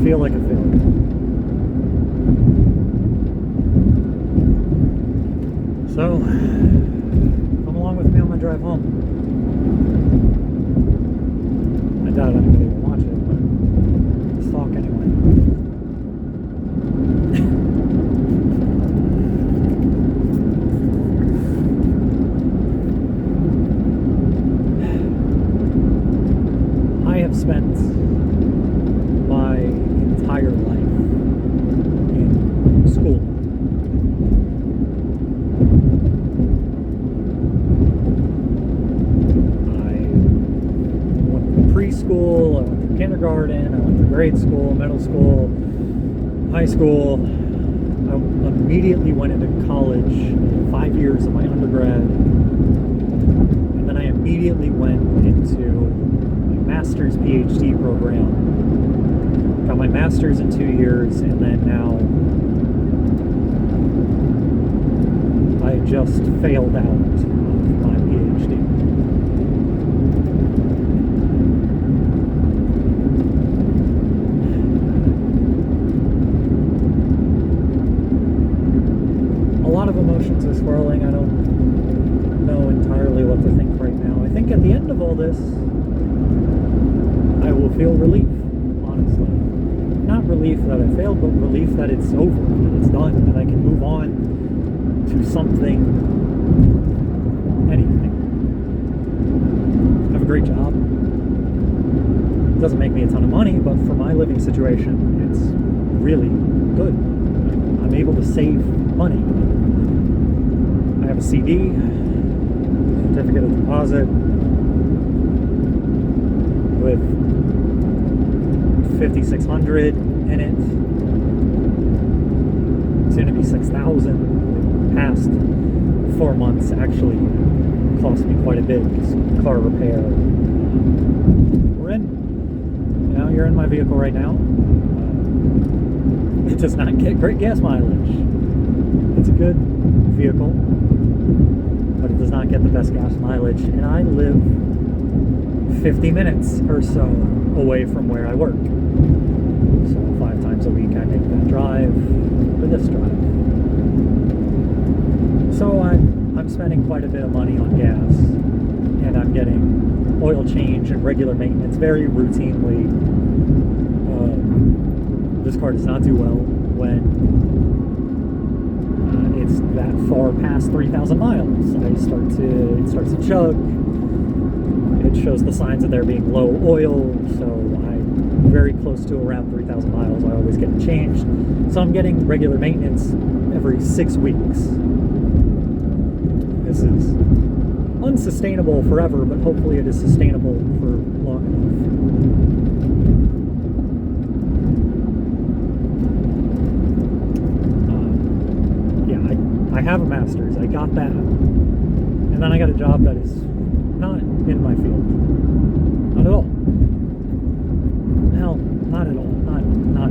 feel like a failure. So, come along with me on my drive home. I doubt anybody will watch it, but let's talk anyway. I have spent my entire life in school. Preschool, I went through kindergarten, I went through grade school, middle school, high school. I immediately went into college, 5 years of my undergrad, and then I immediately went into my master's PhD program. Got my master's in 2 years, and then now I just failed out of my PhD. Emotions are swirling. I don't know entirely what to think right now. I think at the end of all this, I will feel relief, honestly. Not relief that I failed, but relief that it's over, that it's done, that I can move on to something, anything. I have a great job. It doesn't make me a ton of money, but for my living situation, it's really good. I'm able to save money. I have a CD, certificate of deposit, with $5,600 in it. It's going to be $6,000. The past 4 months actually cost me quite a bit because car repair. We're in. You know, you're in my vehicle right now. It does not get great gas mileage. It's a good vehicle, but it does not get the best gas mileage, and I live 50 minutes or so away from where I work. So 5 times a week I make that drive or this drive. So I'm spending quite a bit of money on gas, and I'm getting oil change and regular maintenance very routinely. This car does not do well when it's that far past 3,000 miles. It starts to chug. It shows the signs of there being low oil, so I'm very close to around 3,000 miles. I always get it changed. So I'm getting regular maintenance every 6 weeks. This is unsustainable forever, but hopefully it is sustainable for long enough. I have a master's, I got that, and then I got a job that is not in my field, not at all. Hell, not at all, not,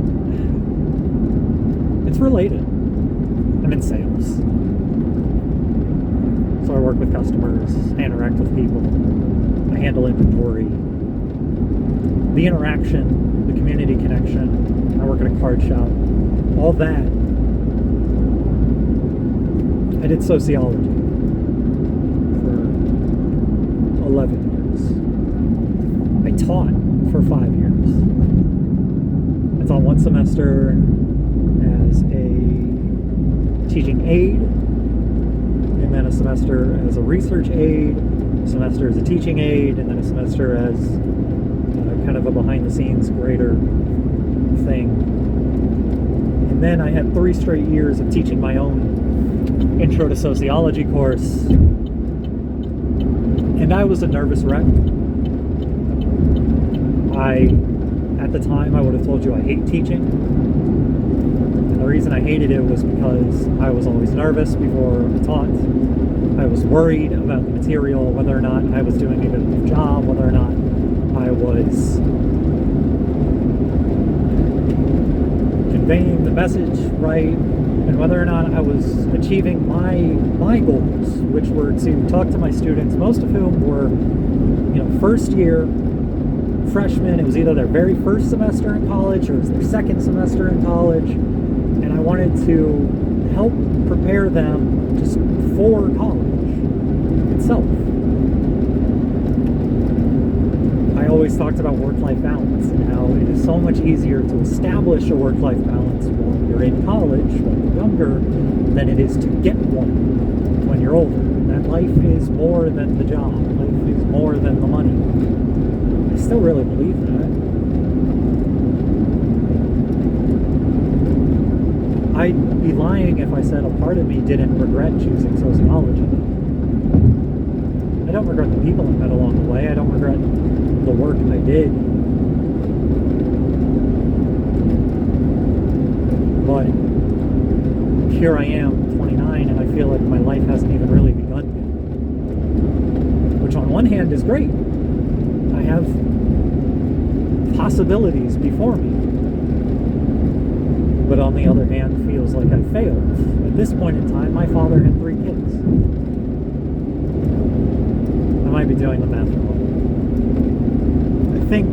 it's related. I'm in sales, so I work with customers, I interact with people, I handle inventory, the interaction, the community connection, I work at a card shop, all that. I did sociology for 11 years. I taught for 5 years. I taught 1 semester as a teaching aide, and then a semester as a research aide, a semester as a teaching aide, and then a semester as kind of a behind-the-scenes grader thing. And then I had 3 straight years of teaching my own Intro to Sociology course, and I was a nervous wreck. At the time, I would have told you I hate teaching, and the reason I hated it was because I was always nervous before I taught. I was worried about the material, whether or not I was doing a good enough job, whether or not I was conveying the message right, and whether or not I was achieving my goals, which were to talk to my students, most of whom were, first year freshmen. It was either their very first semester in college or it was their second semester in college. And I wanted to help prepare them just for college itself. I always talked about work-life balance and how it is so much easier to establish a work-life balance while you're in college, when you're younger, than it is to get one when you're older. And that life is more than the job. Life is more than the money. I still really believe that. I'd be lying if I said a part of me didn't regret choosing sociology. I don't regret the people I met along the way. I don't regret the work I did. But here I am, 29, and I feel like my life hasn't even really begun yet. Which on one hand is great. I have possibilities before me. But on the other hand, feels like I failed. At this point in time, my father had 3 kids. I might be doing the math wrong. I think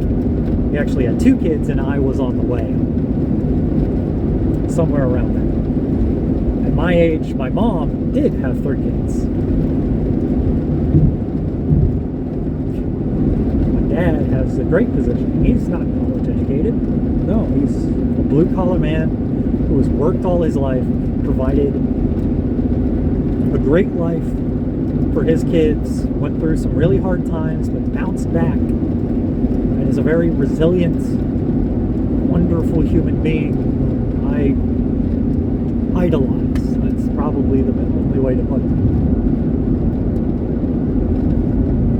he actually had 2 kids and I was on the way. Somewhere around there. At my age, my mom did have 3 kids. My dad has a great position. He's not college educated. No, he's a blue-collar man who has worked all his life, provided a great life for his kids, went through some really hard times, but bounced back, and is a very resilient, wonderful human being I idolize. That's probably the only way to put it.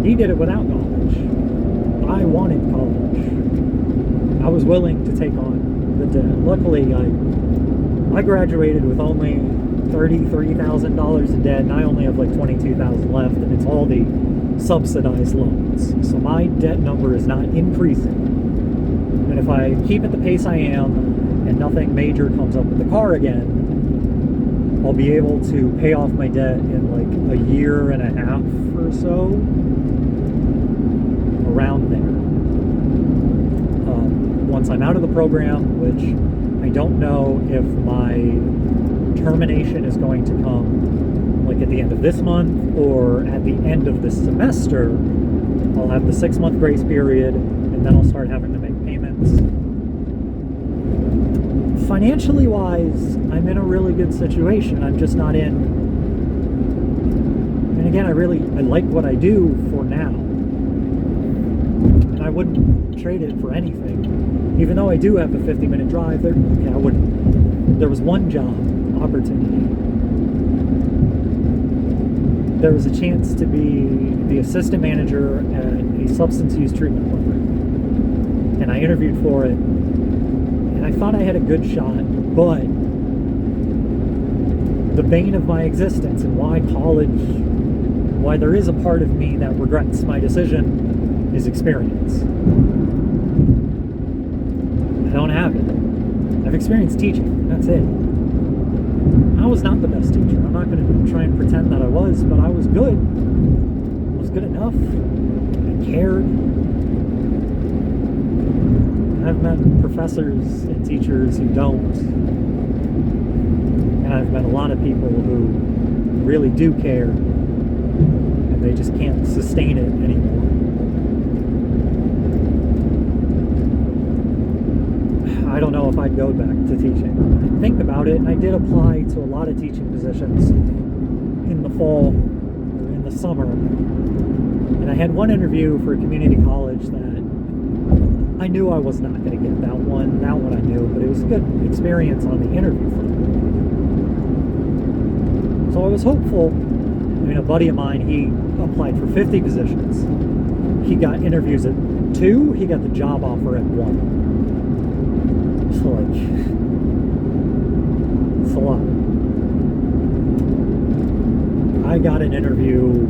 He did it without college. I wanted college. I was willing to take on the debt. Luckily, I graduated with only $33,000 in debt, and I only have like $22,000 left, and it's all the subsidized loans. So my debt number is not increasing. And if I keep at the pace I am, and nothing major comes up with the car again, I'll be able to pay off my debt in like a year and a half or so, around there. Once I'm out of the program, which I don't know if my termination is going to come like at the end of this month or at the end of this semester. I'll have the 6-month grace period, and then I'll start having to make payments. Financially wise, I'm in a really good situation. I'm just not in. And again, I like what I do for now. And I wouldn't trade it for anything. Even though I do have a 50-minute drive, there was one job opportunity. There was a chance to be the assistant manager at a substance use treatment program. And I interviewed for it, and I thought I had a good shot, but the bane of my existence and why there is a part of me that regrets my decision is experience. I don't have it. I've experienced teaching. That's it. I was not the best teacher. I'm not going to try and pretend that I was, but I was good. I was good enough. I cared. I've met professors and teachers who don't. And I've met a lot of people who really do care, and they just can't sustain it anymore. I don't know if I'd go back to teaching. I think about it, and I did apply to a lot of teaching positions in the fall or in the summer. And I had one interview for a community college that I knew I was not going to get that one. That one I knew, but it was a good experience on the interview front. So I was hopeful. I mean, a buddy of mine, he applied for 50 positions. He got interviews at 2, he got the job offer at 1. So, like, it's a lot. I got an interview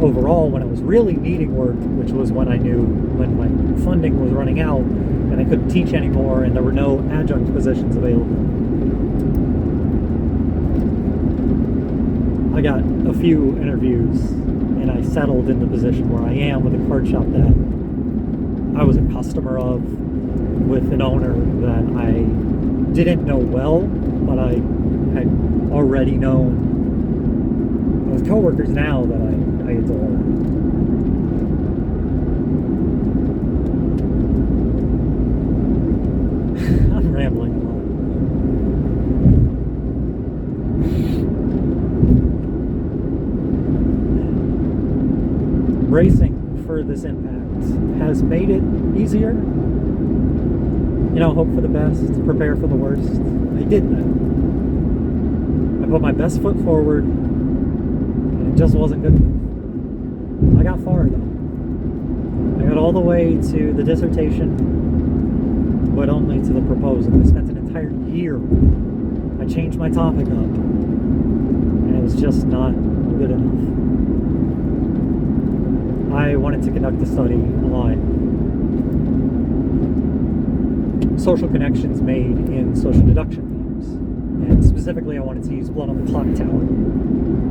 overall when I was really needing work, which was when I knew when my funding was running out and I couldn't teach anymore and there were no adjunct positions available. I got a few interviews and I settled in the position where I am with a card shop that I was a customer of, with an owner that I didn't know well, but I had already known, with coworkers now that I adore. I'm rambling a lot. Bracing for this impact has made it easier. You know, hope for the best, prepare for the worst. I did that. I put my best foot forward, and it just wasn't good enough. I got far though. I got all the way to the dissertation, but only to the proposal. I spent an entire year. I changed my topic up, and it was just not good enough. I wanted to conduct a study on social connections made in social deduction games. And specifically, I wanted to use Blood on the Clock Tower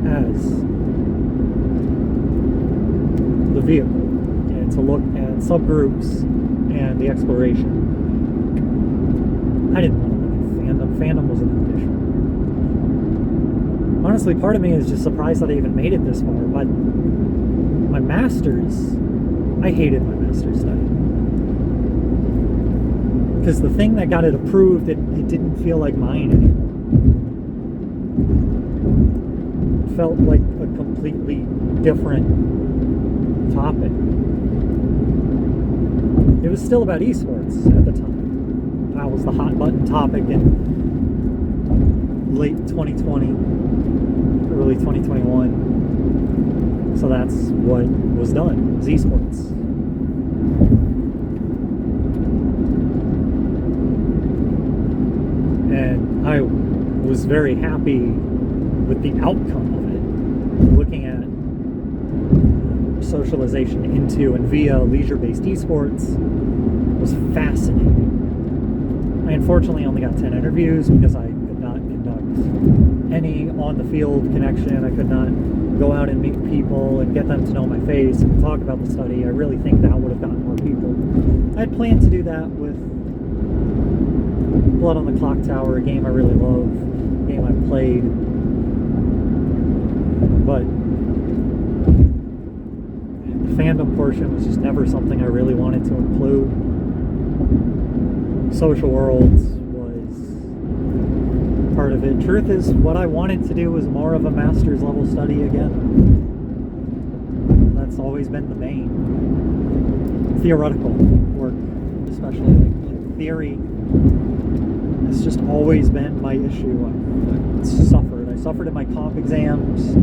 as the vehicle, and to look at subgroups and the exploration. I didn't want to look at fandom. Fandom was an addition. Honestly, part of me is just surprised that I even made it this far, but my master's, I hated my master's study. Because the thing that got it approved, it didn't feel like mine anymore. It felt like a completely different topic. It was still about esports at the time. That was the hot button topic in late 2020, early 2021. So that's what was done, was esports. And I was very happy with the outcome of it. Looking at socialization into and via leisure-based esports was fascinating. I unfortunately only got 10 interviews because I could not conduct any on-the-field connection. I could not go out and meet people and get them to know my face and talk about the study. I really think that would have gotten more people. I had planned to do that with Blood on the Clock Tower, a game I really love, a game I've played. But the fandom portion was just never something I really wanted to include. Social Worlds was part of it. Truth is, what I wanted to do was more of a master's level study again. That's always been the main. Theoretical work, especially like theory, has just always been my issue. I suffered. I suffered in my comp exams,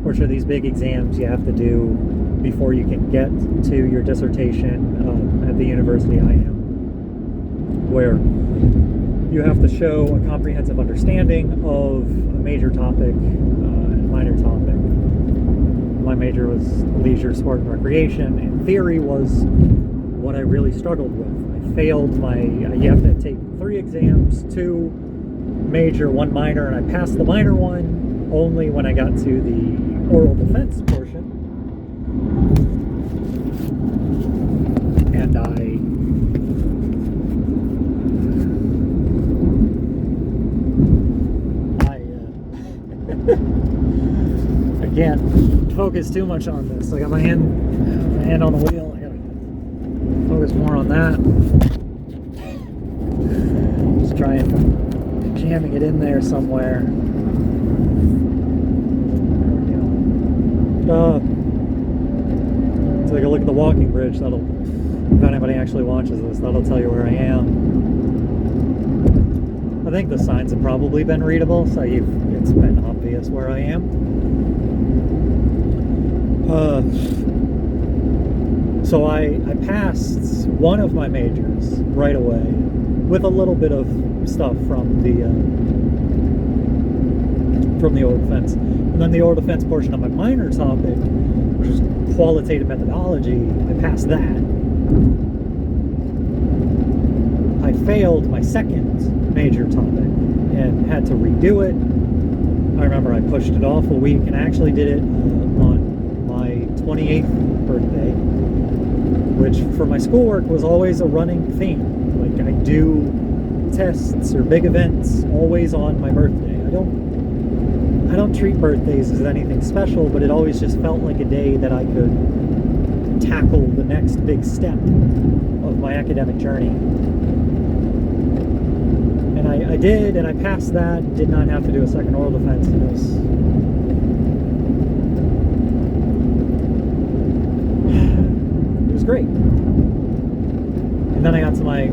which are these big exams you have to do before you can get to your dissertation at the university I am, where you have to show a comprehensive understanding of a major topic and minor topic. My major was leisure, sport, and recreation, and theory was what I really struggled with. I failed you have to take 3 exams, 2 major, 1 minor, and I passed the minor one only when I got to the oral defense portion. And can't focus too much on this. I got my hand on the wheel. I gotta focus more on that. Just trying jamming it in there somewhere. Take a look at the walking bridge. That'll, if anybody actually watches this, that'll tell you where I am. I think the signs have probably been readable, so it's been obvious where I am. So I passed one of my majors right away with a little bit of stuff from the oral defense, and then the oral defense portion of my minor topic, which is qualitative methodology, I passed that. I failed my second major topic and had to redo it. I remember I pushed it off a week and actually did it on my 28th birthday. which for my schoolwork was always a running theme. Like, I do tests or big events always on my birthday. I don't treat birthdays as anything special, but it always just felt like a day that I could tackle the next big step of my academic journey. And I did, and I passed that, did not have to do a second oral defense, and it was great. And then I got to my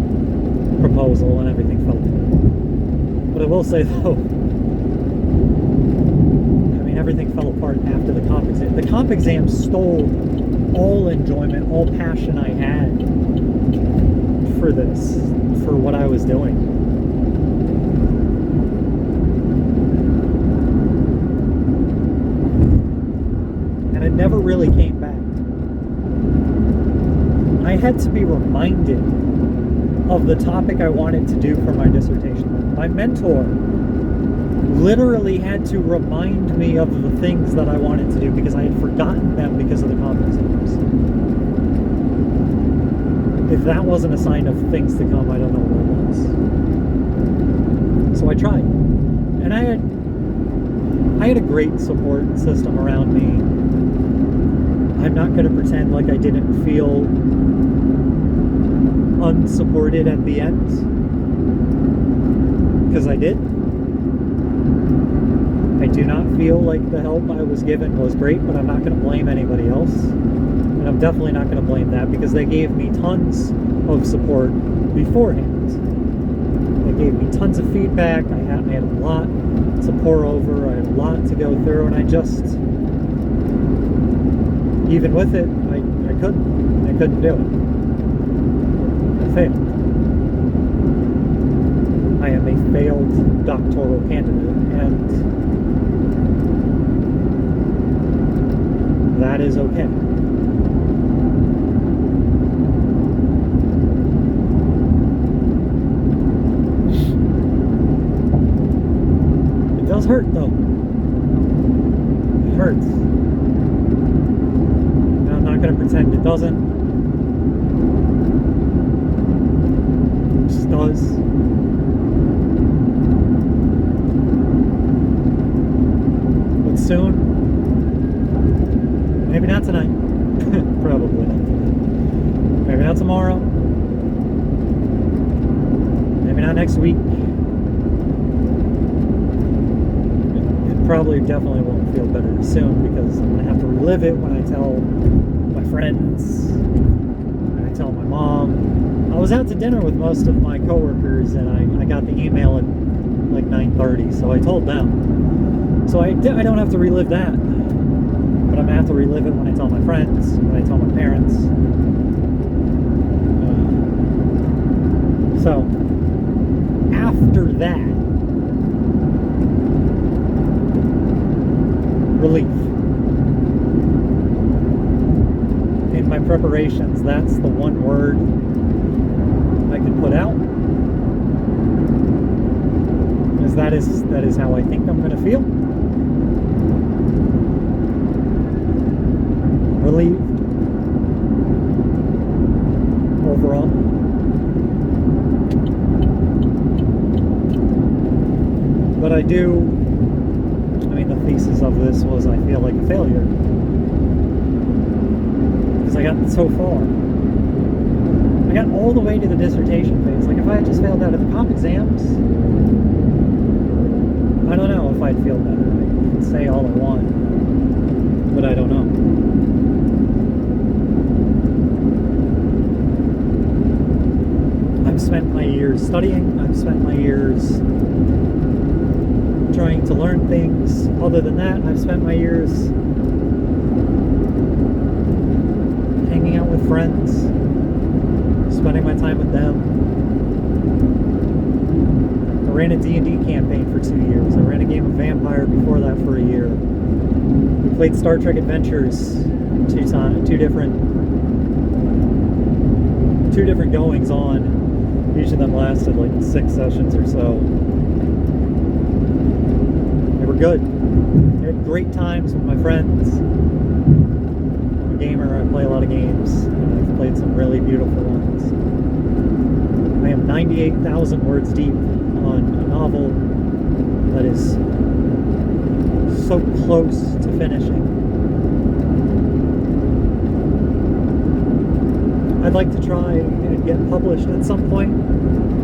proposal and everything fell apart. But I will say though, everything fell apart after the comp exam. The comp exam stole all enjoyment, all passion I had for this, for what I was doing. And it never really came back. I had to be reminded of the topic I wanted to do for my dissertation. My mentor literally had to remind me of the things that I wanted to do because I had forgotten them because of the comp exams. If that wasn't a sign of things to come, I don't know what it was. So I tried. And I had a great support system around me. I'm not going to pretend like I didn't feel unsupported at the end, because I did. I do not feel like the help I was given was great, but I'm not going to blame anybody else. And I'm definitely not going to blame that because they gave me tons of support beforehand. They gave me tons of feedback. I had a lot to pour over. I had a lot to go through, and I just, even with it, I couldn't do it. I failed. I am a failed doctoral candidate, and that is okay. It does hurt, though. It hurts. And I'm not going to pretend it doesn't. It just does. But soon, maybe not tonight. Probably not tonight. Maybe not tomorrow. Maybe not next week. It probably definitely won't feel better soon because I'm going to have to relive it when I tell my friends, when I tell my mom. I was out to dinner with most of my coworkers and I got the email at like 9:30, so I told them. So I don't have to relive that. But I'm going to have to relive it when I tell my friends, when I tell my parents. So, after that, relief. In my preparations, that's the one word I can put out. Because that is how I think I'm going to feel. Relieved overall. But I mean, the thesis of this was I feel like a failure because I got so far. I got all the way to the dissertation phase. Like, if I had just failed out of the comp exams, I don't know if I'd feel better. I can say all I want, but I don't know. I've spent my years studying. I've spent my years trying to learn things. Other than that, I've spent my years hanging out with friends, spending my time with them. I ran a D&D campaign for 2 years. I ran a game of Vampire before that for a year. We played Star Trek Adventures two different goings on. Each of them lasted like 6 sessions or so. They were good. I had great times with my friends. We gamer. I play a lot of games, and I've played some really beautiful ones. I am 98,000 words deep on a novel that is so close to finishing. I'd like to try and get published at some point.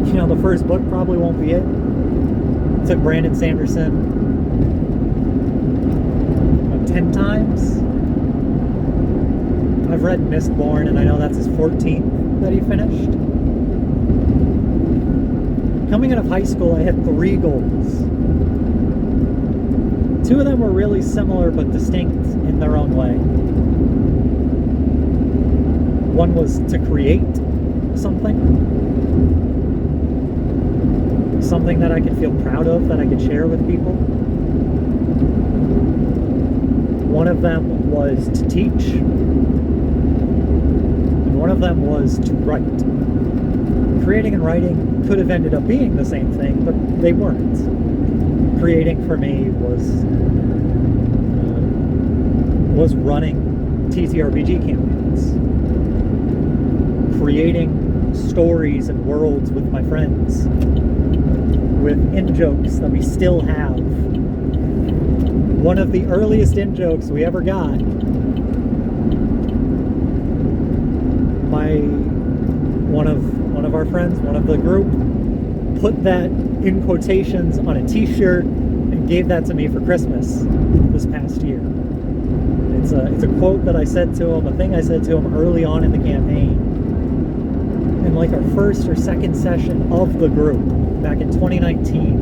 You know, the first book probably won't be it. It took Brandon Sanderson 10 times. I've read Mistborn, and I know that's his 14th that he finished. Coming out of high school, I had 3 goals. 2 of them were really similar but distinct in their own way. One was to create something that I could feel proud of, that I could share with people. One of them was to teach, and one of them was to write. Creating and writing could have ended up being the same thing, but they weren't. Creating for me was running TTRPG campaigns, creating stories and worlds with my friends, with in-jokes that we still have. One of the earliest in-jokes we ever got, one of our friends, one of the group, put that in quotations on a t-shirt and gave that to me for Christmas this past year. It's a quote that I said to him, a thing I said to him early on in the campaign, in like our first or second session of the group back in 2019.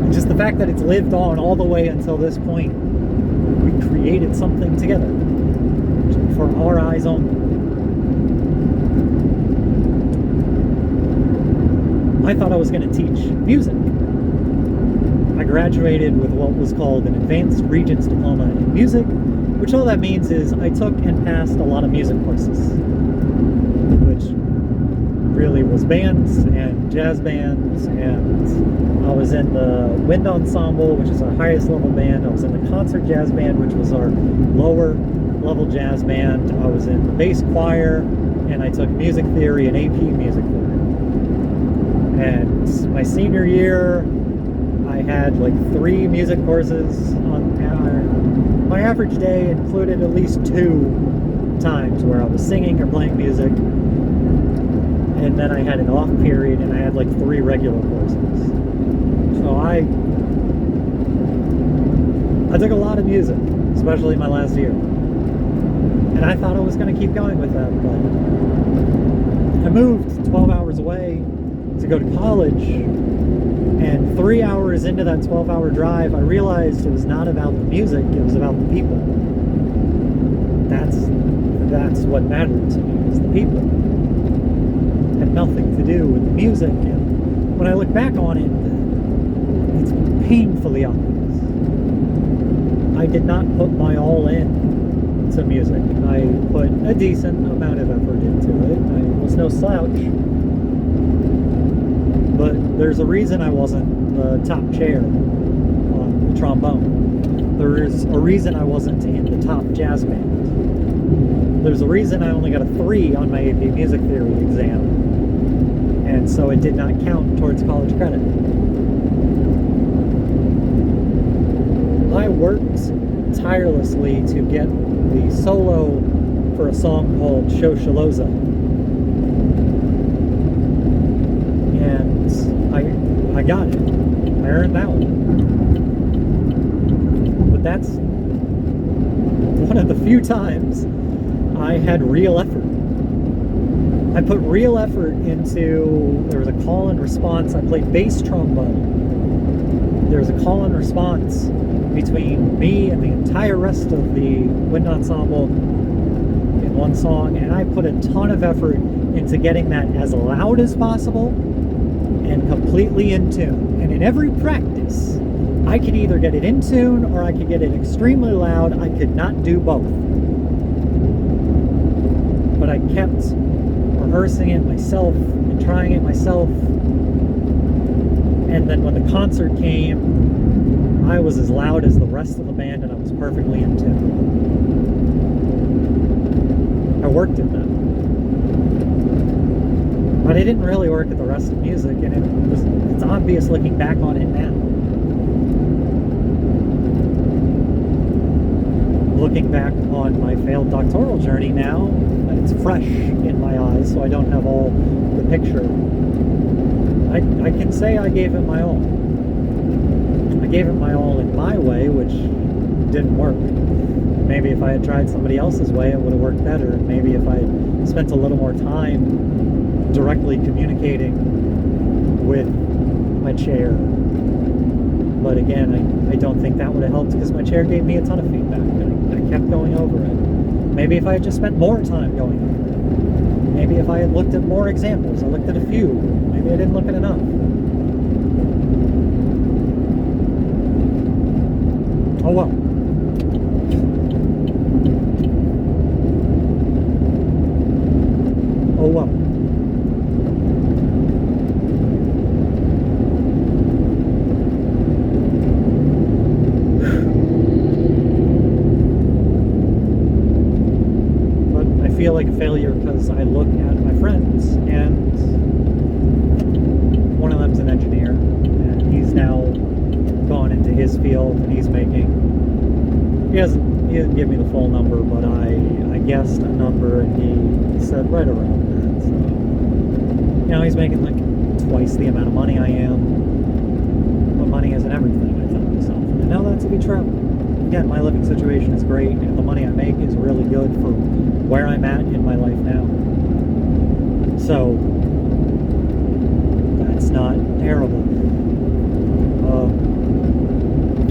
And just the fact that it's lived on all the way until this point. We created something together for our eyes only. I thought I was going to teach music. I graduated with what was called an Advanced Regents Diploma in Music, which all that means is I took and passed a lot of music courses, which really was bands and jazz bands, and I was in the wind ensemble, which is our highest level band. I was in the concert jazz band, which was our lower level jazz band. I was in the bass choir, and I took music theory and AP music theory. And my senior year, I had like 3 music courses on my average day included at least 2 times where I was singing or playing music. And then I had an off period, and I had like 3 regular courses. So I took a lot of music, especially my last year. And I thought I was going to keep going with that, but I moved 12 hours away to go to college, and 3 hours into that 12-hour drive, I realized it was not about the music, it was about the people. That's what mattered to me, was the people. It had nothing to do with the music, and when I look back on it, it's painfully obvious. I did not put my all in to music. I put a decent amount of effort into it. I was no slouch. But there's a reason I wasn't the top chair on the trombone. There's a reason I wasn't in the top jazz band. There's a reason I only got a 3 on my AP music theory exam. And so it did not count towards college credit. I worked tirelessly to get the solo for a song called Shosholoza. And I got it. I earned that one. But that's one of the few times I had real effort. I put real effort into, there was a call and response. I played bass trombone. There was a call and response between me and the entire rest of the wind ensemble in one song, and I put a ton of effort into getting that as loud as possible and completely in tune. And in every practice, I could either get it in tune or I could get it extremely loud. I could not do both. But I kept rehearsing it myself and trying it myself. And then when the concert came, I was as loud as the rest of the band and I was perfectly in tune. I worked at that. But I didn't really work at the rest of the music, and it's obvious looking back on it now. Looking back on my failed doctoral journey now, it's fresh in my eyes, so I don't have all the picture. I can say I gave it my all. I gave it my all in my way, which didn't work. Maybe if I had tried somebody else's way, it would have worked better. And maybe if I had spent a little more time directly communicating with my chair. But again, I don't think that would have helped because my chair gave me a ton of feedback. I kept going over it. Maybe if I had just spent more time going over it. Maybe if I had looked at more examples. I looked at a few. Maybe I didn't look at enough. Oh well. Oh well. But I feel like a failure because I look at my friends, and one of them's an engineer, and he's now gone into his field, and he's making, he didn't give me the full number, but I guessed a number, and he said right around that. So, you know, he's making like twice the amount of money I am, but money isn't everything, I tell myself, and I know that to be true. Again, my living situation is great, and the money I make is really good for where I'm at in my life now. So that's not terrible.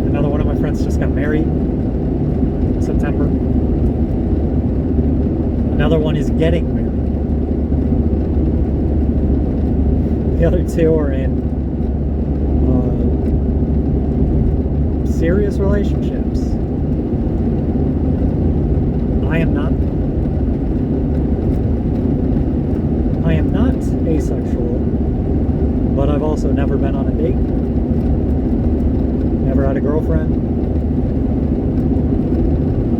Another one of my friends just got married in September. Another one is getting married. The other two are in serious relationships. I am not. I am not asexual, but I've also never been on a date. Never had a girlfriend.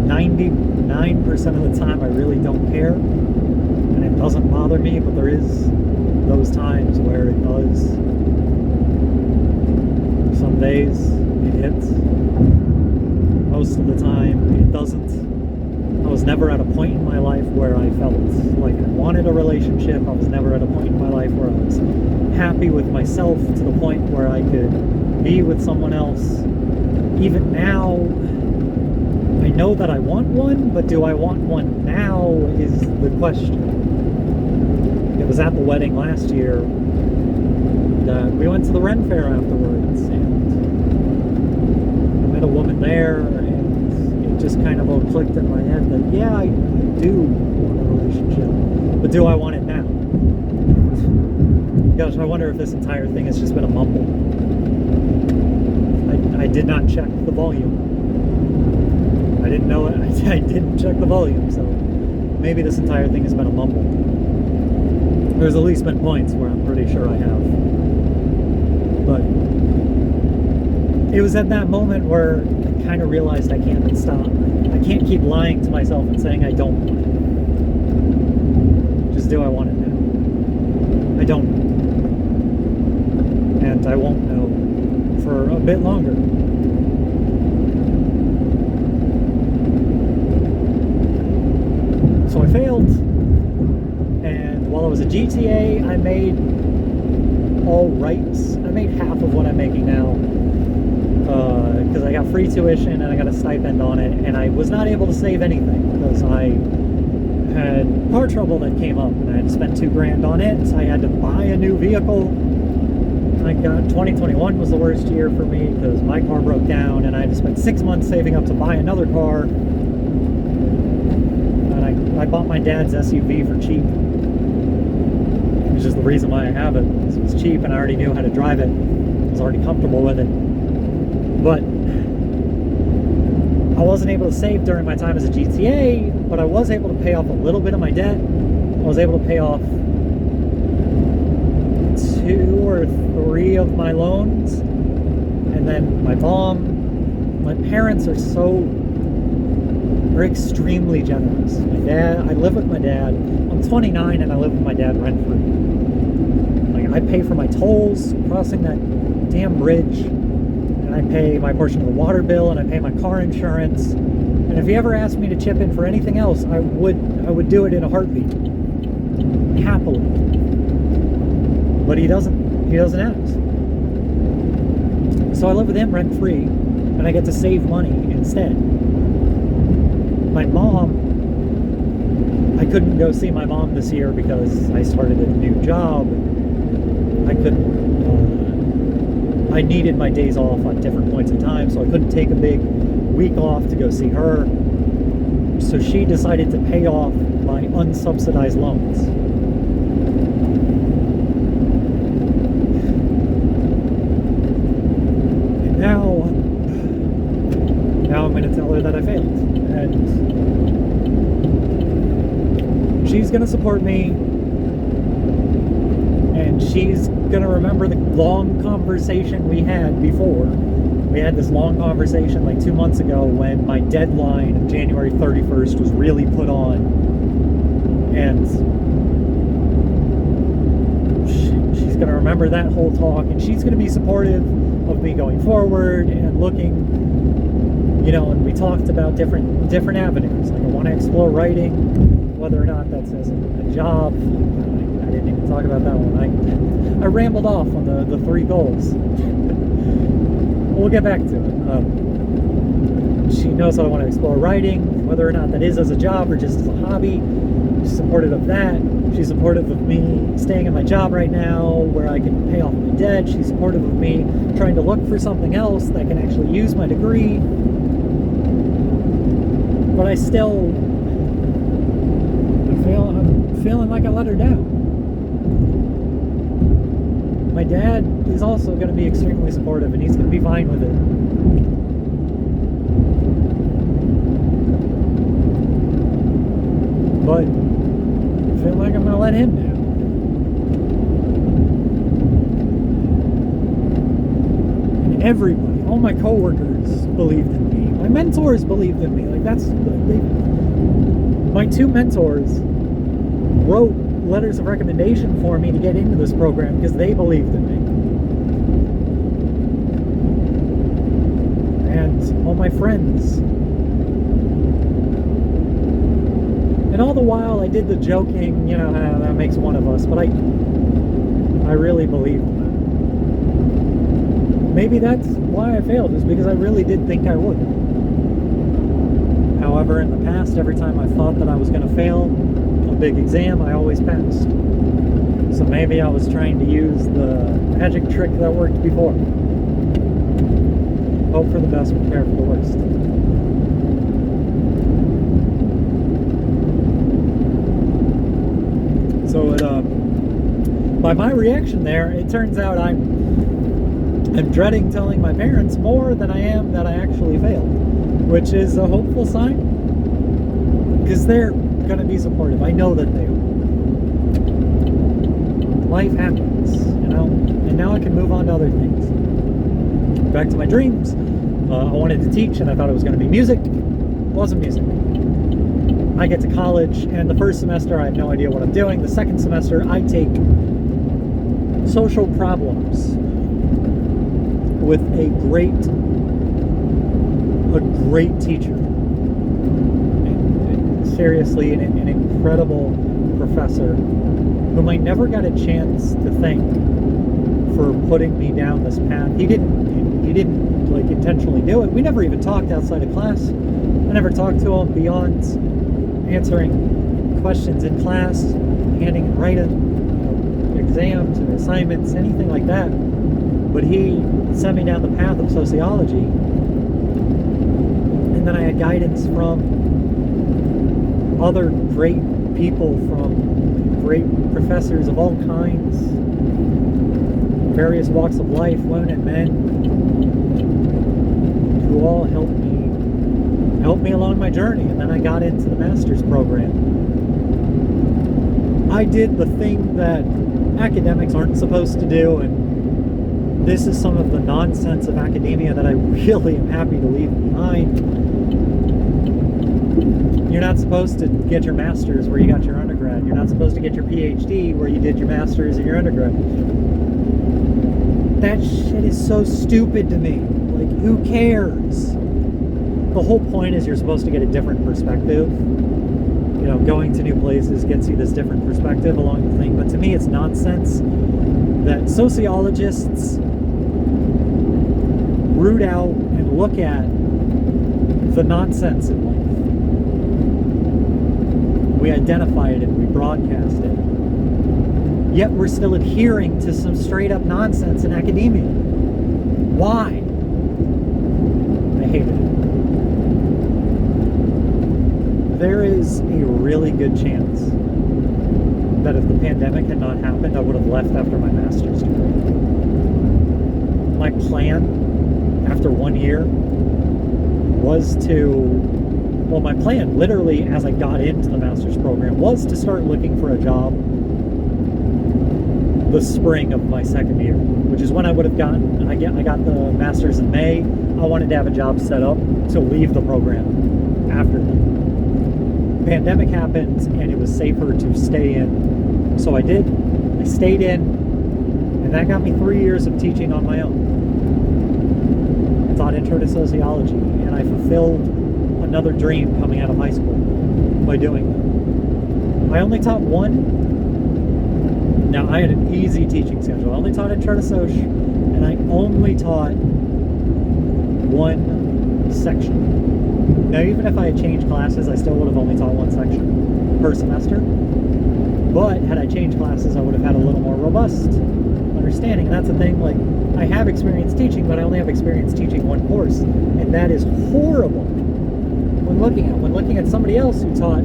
99% of the time I really don't care, and it doesn't bother me, but there is those times where it does. Some days it hits. Most of the time it doesn't. I was never at a point in my life where I felt like I wanted a relationship. I was never at a point in my life where I was happy with myself to the point where I could be with someone else. Even now, I know that I want one, but do I want one now is the question. It was at the wedding last year that we went to the Ren Fair afterwards, and I met a woman there, and it just kind of all clicked in my head that, yeah, I do want a relationship, but do I want it now? Gosh, I wonder if this entire thing has just been a mumble. I did not check the volume. I didn't know it. I didn't check the volume, so maybe this entire thing has been a mumble. There's at least been points where I'm pretty sure I have. But it was at that moment where I kind of realized I can't stop. I can't keep lying to myself and saying I don't want it. Just do I want it now? I don't. And I won't know for a bit longer. So I failed, and while I was a GTA, I made all right. I made half of what I'm making now, because I got free tuition and I got a stipend on it, and I was not able to save anything because I had car trouble that came up, and I had to spend $2,000 on it. So I had to buy a new vehicle. 2021 was the worst year for me because my car broke down, and I had to spend 6 months saving up to buy another car. I bought my dad's SUV for cheap, which is the reason why I have it. It was cheap, and I already knew how to drive it. I was already comfortable with it. But I wasn't able to save during my time as a GTA, but I was able to pay off a little bit of my debt. I was able to pay off 2 or 3 of my loans, and then my mom my parents are extremely generous. I live with my dad. I'm 29 and I live with my dad rent-free. Like, I pay for my tolls crossing that damn bridge, and I pay my portion of the water bill, and I pay my car insurance. And if he ever asked me to chip in for anything else, I would do it in a heartbeat, happily. But he doesn't ask. So I live with him rent-free, and I get to save money instead. My mom, I couldn't go see my mom this year because I started a new job. I needed my days off on different points in time, so I couldn't take a big week off to go see her. So she decided to pay off my unsubsidized loans. And now I'm going to tell her that I failed. And she's going to support me. And she's going to remember the long conversation we had before. We had this long conversation like 2 months ago when my deadline of January 31st was really put on. And she's going to remember that whole talk, and she's going to be supportive of me going forward and looking, and we talked about different avenues. Like, I want to explore writing, whether or not that's as a job. I didn't even talk about that one. I rambled off on the 3 goals. We'll get back to it. She knows that I want to explore writing, whether or not that is as a job or just as a hobby. She's supportive of that. She's supportive of me staying in my job right now where I can pay off my debt. She's supportive of me trying to look for something else that can actually use my degree. But I'm feeling like I let her down. My dad is also going to be extremely supportive, and he's going to be fine with it. But I feel like I'm going to let him down. And everybody, all my coworkers believed in me. My mentors believed in me. Like, my 2 mentors wrote letters of recommendation for me to get into this program because they believed in me. And all my friends. And all the while I did the joking, that makes one of us, but I really believed in that. Maybe that's why I failed, is because I really did think I would. However, in the past, every time I thought that I was going to fail a big exam, I always passed. So maybe I was trying to use the magic trick that worked before. Hope for the best, prepare for the worst. So by my reaction there, it turns out I'm dreading telling my parents more than I am that I actually failed, which is a hopeful sign, because they're going to be supportive. I know that they are. Life happens, and now I can move on to other things. Back to my dreams. I wanted to teach, and I thought it was going to be music. It wasn't music. I get to college, and the first semester I have no idea what I'm doing. The second semester I take social problems with a great teacher. And seriously, an incredible professor whom I never got a chance to thank for putting me down this path. He didn't like intentionally do it. We never even talked outside of class. I never talked to him beyond answering questions in class, handing and writing exams and assignments, anything like that. But he sent me down the path of sociology, and then I had guidance from other great people, from great professors of all kinds, various walks of life, women and men, who all helped me along my journey. And then I got into the master's program. I did the thing that academics aren't supposed to do, and this is some of the nonsense of academia that I really am happy to leave behind. You're not supposed to get your master's where you got your undergrad. You're not supposed to get your PhD where you did your master's and your undergrad. That shit is so stupid to me. Like, who cares? The whole point is you're supposed to get a different perspective. You know, going to new places gets you this different perspective along the thing. But to me, it's nonsense that sociologists root out and look at the nonsense in life. We identify it and we broadcast it. Yet we're still adhering to some straight up nonsense in academia. Why? I hate it. There is a really good chance that if the pandemic had not happened, I would have left after my master's degree. My plan after 1 year was my plan literally as I got into the master's program was to start looking for a job the spring of my second year, which is when I would have gotten, I got the master's in May. I wanted to have a job set up to leave the program after that. Pandemic happened and it was safer to stay in, so I did. I stayed in, and that got me 3 years of teaching on my own. I taught intro to sociology, and I fulfilled another dream coming out of high school by doing that. I only taught one. Now, I had an easy teaching schedule. I only taught intro to soc, and I only taught one section. Now, even if I had changed classes, I still would have only taught one section per semester. But had I changed classes, I would have had a little more robust understanding. And that's the thing, like, I have experience teaching, but I only have experience teaching one course. And that is horrible when looking at somebody else who taught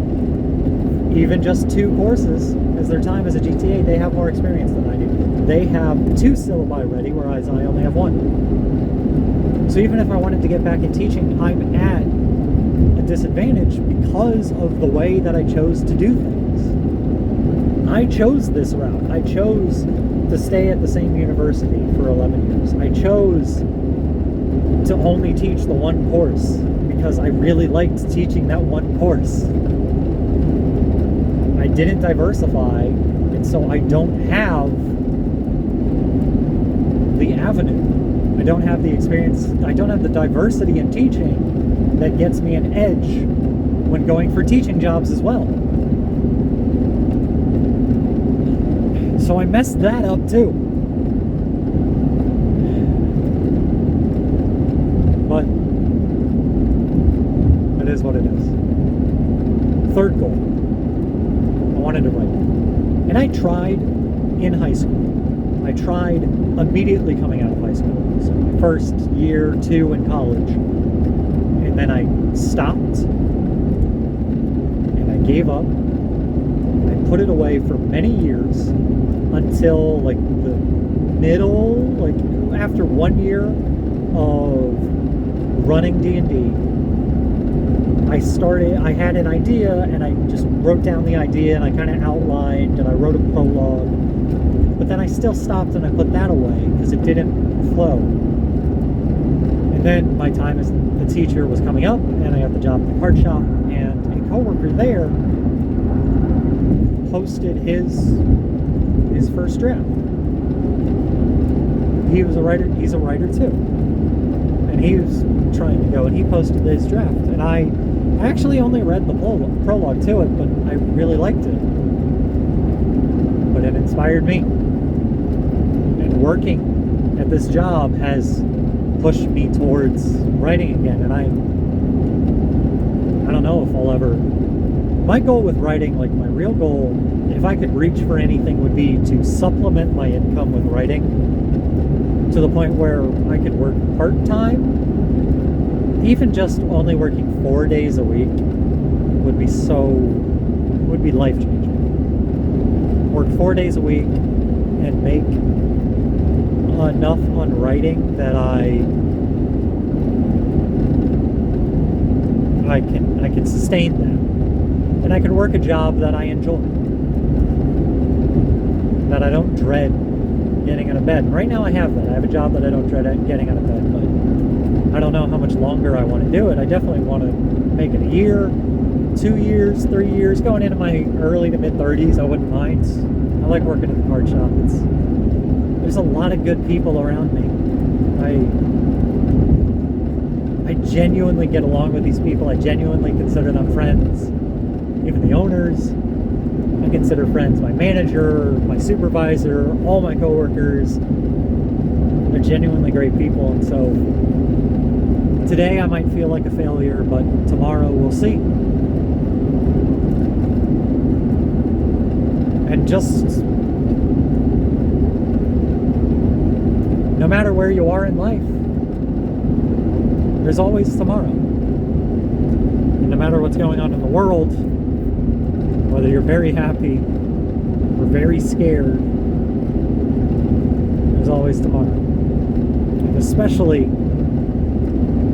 even just 2 courses as their time as a GTA. They have more experience than I do. They have 2 syllabi ready, whereas I only have 1. So even if I wanted to get back in teaching, I'm at a disadvantage because of the way that I chose to do things. I chose this route. I chose to stay at the same university for 11 years. I chose to only teach the one course because I really liked teaching that one course. I didn't diversify, and so I don't have the avenue. I don't have the experience. I don't have the diversity in teaching that gets me an edge when going for teaching jobs as well. So I messed that up too. But it is what it is. Third goal. I wanted to write. And I tried in high school. I tried immediately coming out of high school. So my first year, 2 in college. And then I stopped. And I gave up. I put it away for many years until like the middle, like after 1 year of running D&D. I had an idea and I just wrote down the idea and I kind of outlined and I wrote a prologue. But then I still stopped and I put that away because it didn't flow. And then my time as the teacher was coming up and I got the job at the card shop, and a coworker there posted his first draft. He's a writer too. And he was trying to go and he posted his draft. And I actually only read the prologue to it, but I really liked it. But it inspired me. And working at this job has pushed me towards writing again. And I don't know if I'll ever... My goal with writing, like my real goal, if I could reach for anything, would be to supplement my income with writing to the point where I could work part-time. Even just only working 4 days a week would be life-changing. Work 4 days a week and make enough on writing that I can sustain that. And I can work a job that I enjoy. That I don't dread getting out of bed. And right now I have that. I have a job that I don't dread getting out of bed, but I don't know how much longer I want to do it. I definitely want to make it a year, 2 years, 3 years, going into my early to mid 30s. I wouldn't mind. I like working at the card shop. There's a lot of good people around me. I genuinely get along with these people. I genuinely consider them friends. Even the owners, I consider friends. My manager, my supervisor, all my coworkers, they're genuinely great people. And so today I might feel like a failure, but tomorrow we'll see. And just no matter where you are in life, there's always tomorrow. And no matter what's going on in the world, whether you're very happy or very scared, there's always tomorrow. And especially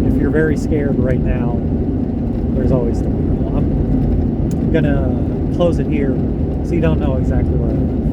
if you're very scared right now, there's always tomorrow. I'm gonna close it here so you don't know exactly where I live.